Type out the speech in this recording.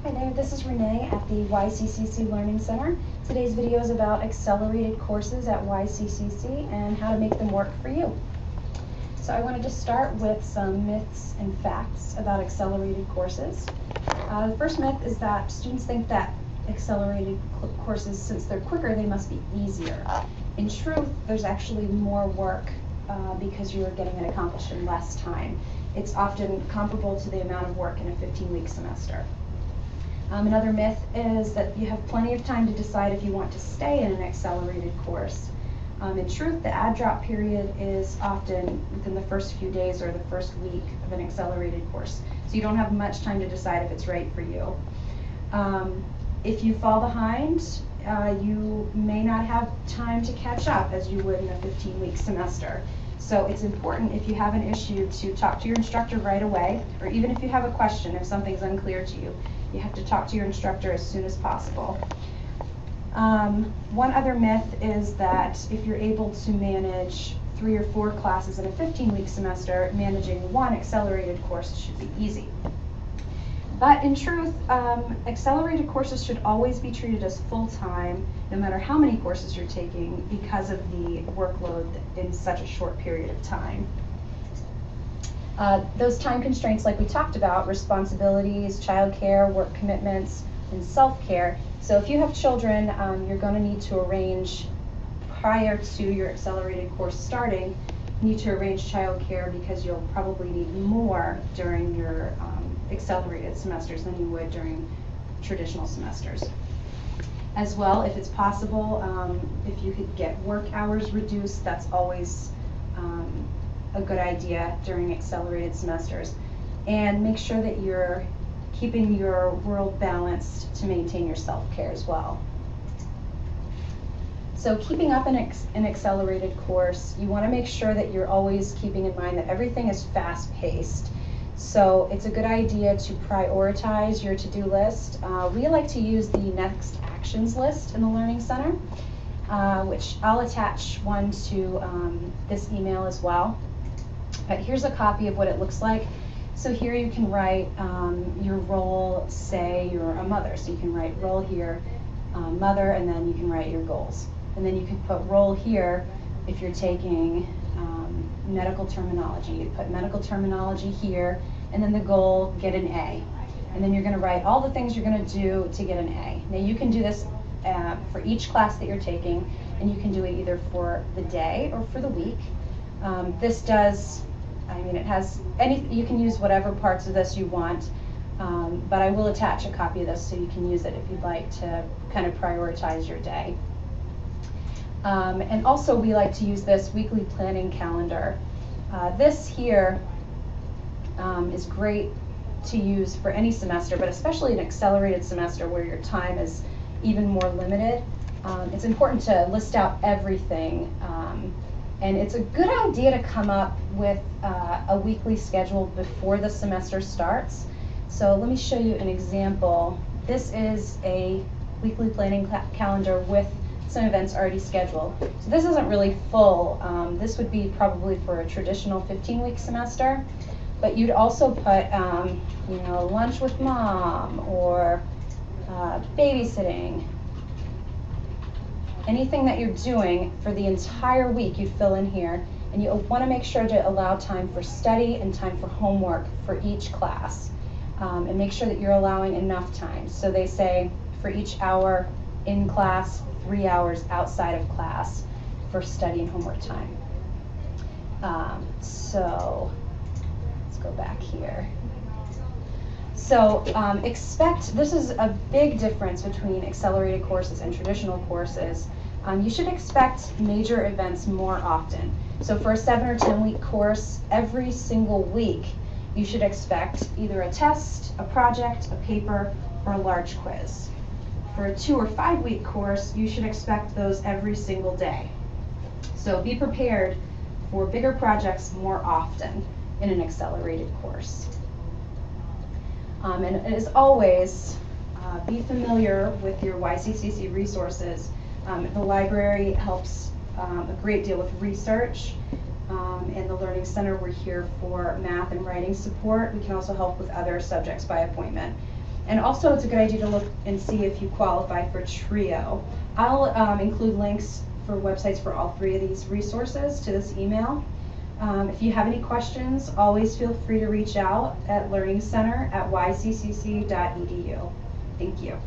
Hi there, this is Renee at the YCCC Learning Center. Today's video is about accelerated courses at YCCC and how to make them work for you. So I wanted to start with some myths and facts about accelerated courses. The first myth is that students think that accelerated courses, since they're quicker, they must be easier. In truth, there's actually more work because you're getting it accomplished in less time. It's often comparable to the amount of work in a 15-week semester. Another myth is that you have plenty of time to decide if you want to stay in an accelerated course. In truth, the add drop period is often within the first few days or the first week of an accelerated course. So you don't have much time to decide if it's right for you. If you fall behind, you may not have time to catch up as you would in a 15-week semester. So it's important, if you have an issue, to talk to your instructor right away, or even if you have a question, if something's unclear to you, you have to talk to your instructor as soon as possible. One other myth is that if you're able to manage 3 or 4 classes in a 15-week semester, managing one accelerated course should be easy. But in truth, accelerated courses should always be treated as full-time, no matter how many courses you're taking, because of the workload in such a short period of time. Those time constraints, like we talked about, responsibilities, childcare, work commitments, and self-care. So if you have children, you're going to need to arrange, prior to your accelerated course starting, you need to arrange childcare because you'll probably need more during your accelerated semesters than you would during traditional semesters. As well, if it's possible, if you could get work hours reduced, that's always a good idea during accelerated semesters. And make sure that you're keeping your world balanced to maintain your self-care as well. So keeping up an accelerated course, you want to make sure that you're always keeping in mind that everything is fast-paced. So it's a good idea to prioritize your to-do list. We like to use the next actions list in the Learning Center, which I'll attach one to this email as well. But here's a copy of what it looks like. So here you can write your role, say you're a mother. So you can write role here, mother, and then you can write your goals. And then you can put role here if you're taking medical terminology. You put medical terminology here, and then the goal, get an A. And then you're going to write all the things you're going to do to get an A. Now you can do this for each class that you're taking, and you can do it either for the day or for the week. This does, it has you can use whatever parts of this you want, but I will attach a copy of this so you can use it if you'd like to kind of prioritize your day. And also we like to use this weekly planning calendar. This here is great to use for any semester, but especially an accelerated semester where your time is even more limited. It's important to list out everything, and it's a good idea to come up with a weekly schedule before the semester starts. So let me show you an example. This is a weekly planning calendar with some events already scheduled. So this isn't really full. This would be probably for a traditional 15-week semester, but you'd also put lunch with mom or babysitting. Anything that you're doing for the entire week you fill in here, and you want to make sure to allow time for study and time for homework for each class, and make sure that you're allowing enough time. So they say for each hour in class, 3 hours outside of class for study and homework time. So let's go back here. So this is a big difference between accelerated courses and traditional courses. You should expect major events more often. So for a 7 or 10 week course, every single week you should expect either a test, a project, a paper, or a large quiz. For a 2 or 5 week course, you should expect those every single day. So be prepared for bigger projects more often in an accelerated course. And as always, be familiar with your YCCC resources. The library helps a great deal with research. In the Learning Center, we're here for math and writing support. We can also help with other subjects by appointment. And also it's a good idea to look and see if you qualify for TRIO. I'll include links for websites for all three of these resources to this email. If you have any questions, always feel free to reach out at learningcenter@yccc.edu. Thank you.